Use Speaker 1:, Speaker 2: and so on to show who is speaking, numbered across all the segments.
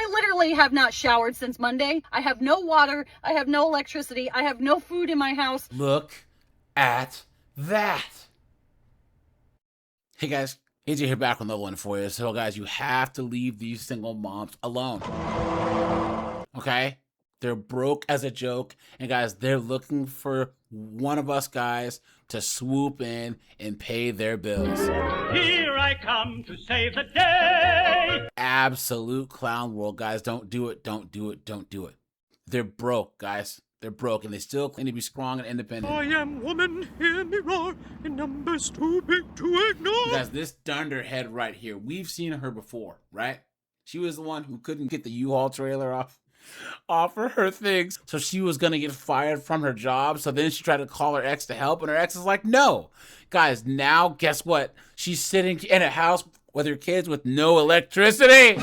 Speaker 1: I literally have not showered since Monday. I have no water. I have no electricity. I have no food in my house.
Speaker 2: Look at that. Hey guys, AJ here back on the one for you. So guys, you have to leave these single moms alone. Okay? They're broke as a joke. And guys, they're looking for one of us guys to swoop in and pay their bills.
Speaker 3: Here I come to save the day.
Speaker 2: Absolute clown world, guys. Don't do it. Don't do it. Don't do it. They're broke, guys. They're broke, and they still claim to be strong and independent.
Speaker 3: I am woman, hear me roar, in numbers too big to ignore.
Speaker 2: Guys, this dunderhead right here, we've seen her before, right? She was the one who couldn't get the U-Haul trailer off her things, so she was gonna get fired from her job. So then she tried to call her ex to help, and her ex is like, no. Guys, now guess what? She's sitting in a house with her kids with no electricity.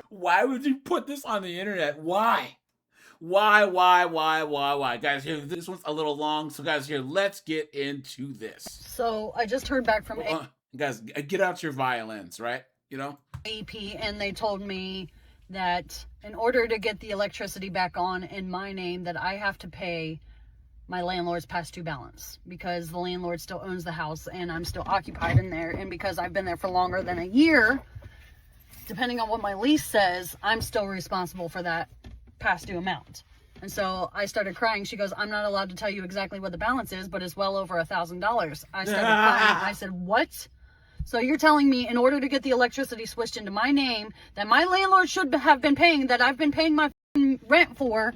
Speaker 2: Why would you put this on the internet? Why? Why? Guys, here, this one's a little long, so guys, here, let's get into this.
Speaker 1: So I just heard back from
Speaker 2: guys, get out your violins, right? You know?
Speaker 1: AEP, and they told me that in order to get the electricity back on in my name, that I have to pay my landlord's past due balance, because the landlord still owns the house and I'm still occupied in there, and because I've been there for longer than a year, depending on what my lease says, I'm still responsible for that past due amount. And so I started crying. She goes, I'm not allowed to tell you exactly what the balance is, but it's well over $1,000. I started crying. I said, what? So you're telling me in order to get the electricity switched into my name that my landlord should have been paying, that I've been paying my rent for,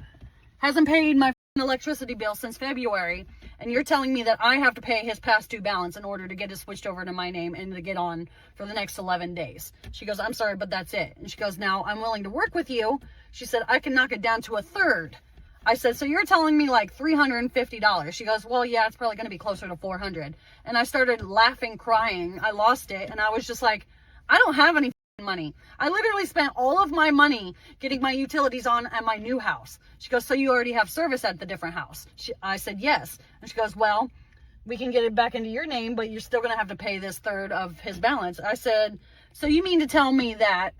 Speaker 1: hasn't paid my electricity bill since February, and you're telling me that I have to pay his past due balance in order to get it switched over to my name and to get on for the next 11 days. She goes, I'm sorry, but that's it. And she goes, now I'm willing to work with you. She said, I can knock it down to a third. I said, so you're telling me like $350? She goes, well, yeah, it's probably going to be closer to $400. And I started laughing, crying. I lost it. And I was just like, I don't have any money. I literally spent all of my money getting my utilities on at my new house. She goes, so you already have service at the different house? I said, yes. And she goes, well, we can get it back into your name, but you're still going to have to pay this third of his balance. I said, so you mean to tell me that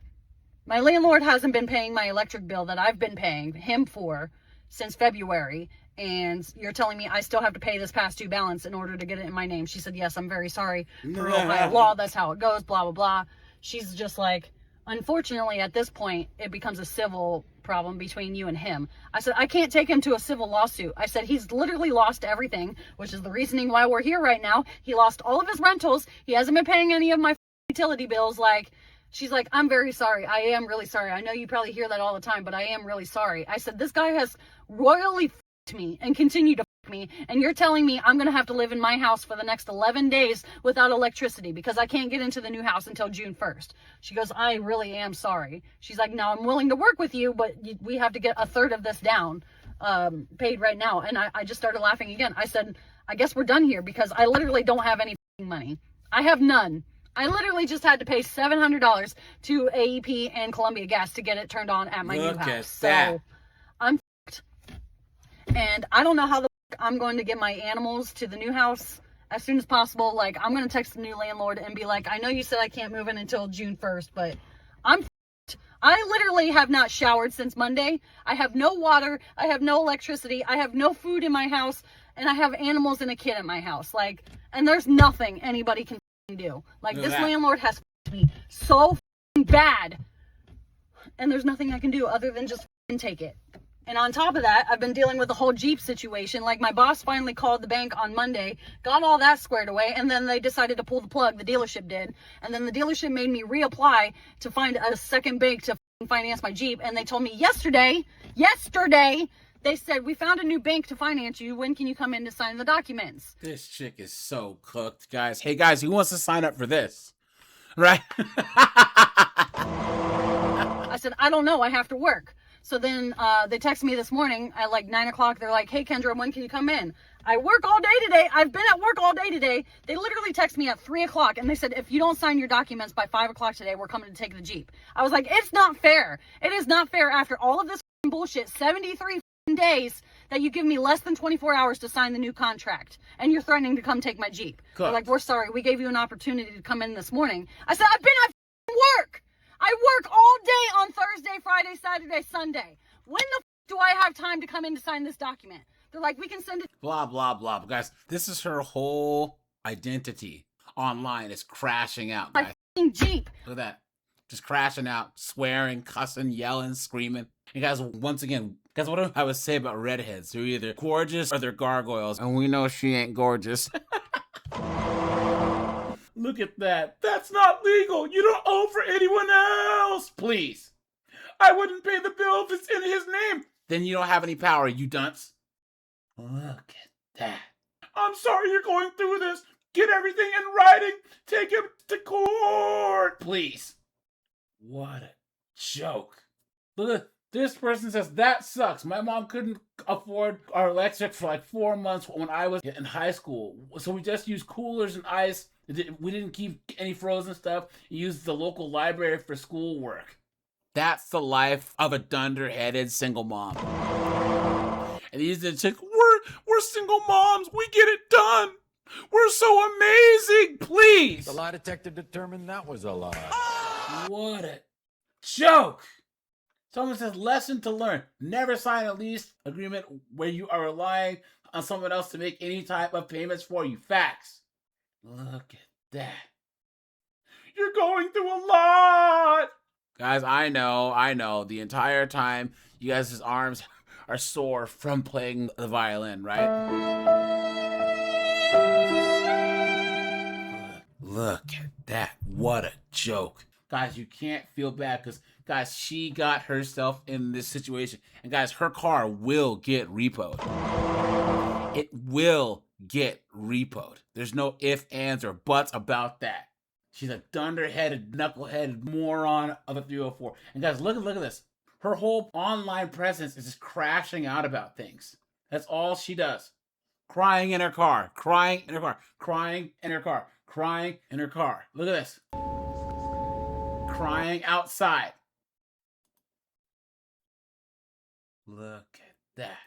Speaker 1: my landlord hasn't been paying my electric bill that I've been paying him for since February, and you're telling me I still have to pay this past due balance in order to get it in my name? She said, yes, I'm very sorry. For Ohio law, that's how it goes, blah, blah, blah. She's just like, unfortunately, at this point, it becomes a civil problem between you and him. I said, I can't take him to a civil lawsuit. I said, he's literally lost everything, which is the reasoning why we're here right now. He lost all of his rentals. He hasn't been paying any of my utility bills. Like, she's like, I'm very sorry. I am really sorry. I know you probably hear that all the time, but I am really sorry. I said, this guy has royally f***ed me and continued to f*** me, and you're telling me I'm going to have to live in my house for the next 11 days without electricity because I can't get into the new house until June 1st. She goes, I really am sorry. She's like, now I'm willing to work with you, but we have to get a third of this down, paid right now. And I just started laughing again. I said, I guess we're done here because I literally don't have any money. I have none. I literally just had to pay $700 to AEP and Columbia Gas to get it turned on at my new house. So I'm f***ed. And I don't know how the f*** I'm going to get my animals to the new house as soon as possible. Like, I'm going to text the new landlord and be like, I know you said I can't move in until June 1st, but I'm f***ed. I literally have not showered since Monday. I have no water. I have no electricity. I have no food in my house. And I have animals and a kid at my house. Like, and there's nothing anybody can do. Like, this landlord has f***ed me so bad, and there's nothing I can do other than just take it. And on top of that, I've been dealing with the whole Jeep situation. Like, my boss finally called the bank on Monday, got all that squared away, and then they decided to pull the plug. The dealership did. And then the dealership made me reapply to find a second bank to finance my Jeep. And they told me yesterday, they said, we found a new bank to finance you. When can you come in to sign the documents?
Speaker 2: This chick is so cooked, guys. Hey, guys, who wants to sign up for this? Right?
Speaker 1: I said, I don't know. I have to work. So then they texted me this morning at like 9 o'clock. They're like, hey, Kendra, when can you come in? I work all day today. I've been at work all day today. They literally texted me at 3 o'clock and they said, if you don't sign your documents by 5 o'clock today, we're coming to take the Jeep. I was like, it's not fair. It is not fair after all of this bullshit, 73 days that you give me less than 24 hours to sign the new contract, and you're threatening to come take my Jeep. They're like, we're sorry, we gave you an opportunity to come in this morning. I said, I've been at work. I work all day on Thursday, Friday, Saturday, Sunday. When the do I have time to come in to sign this document? They're like, we can send it.
Speaker 2: Blah, blah, blah. Guys, this is her whole identity online is crashing out, guys.
Speaker 1: My Jeep.
Speaker 2: Look at that. Just crashing out, swearing, cussing, yelling, screaming. And guys, once again, guys, what do I would say about redheads? They're either gorgeous or they're gargoyles. And we know she ain't gorgeous. Look at that. That's not legal. You don't owe for anyone else. Please. I wouldn't pay the bill if it's in his name. Then you don't have any power, you dunce. Look at that. I'm sorry you're going through this. Get everything in writing. Take him to court, please. What a joke. Look at this person says, that sucks. My mom couldn't afford our electric for like 4 months when I was in high school. So we just used coolers and ice. We didn't keep any frozen stuff. We used the local library for schoolwork. That's the life of a dunderheaded single mom. And these are chicks, we're single moms. We get it done. We're so amazing. Please.
Speaker 4: The lie detector determined that was a lie.
Speaker 2: What a joke. Someone says, lesson to learn. Never sign a lease agreement where you are relying on someone else to make any type of payments for you. Facts. Look at that. You're going through a lot. Guys, I know. The entire time, you guys' arms are sore from playing the violin, right? Look at that. What a joke. Guys, you can't feel bad because, guys, she got herself in this situation. And, guys, her car will get repoed. It will get repoed. There's no ifs, ands, or buts about that. She's a dunderheaded, knuckleheaded moron of a 304. And, guys, look at this. Her whole online presence is just crashing out about things. That's all she does. Crying in her car. Crying in her car. Crying in her car. Crying in her car. Look at this. Crying outside. Look at that.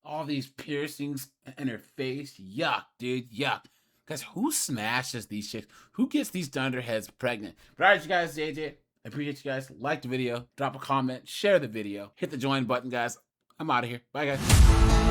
Speaker 2: All these piercings in her face. Yuck, dude. Yuck. Guys, who smashes these chicks? Who gets these dunderheads pregnant? But alright, you guys, AJ. I appreciate you guys. Like the video. Drop a comment. Share the video. Hit the join button, guys. I'm out of here. Bye, guys.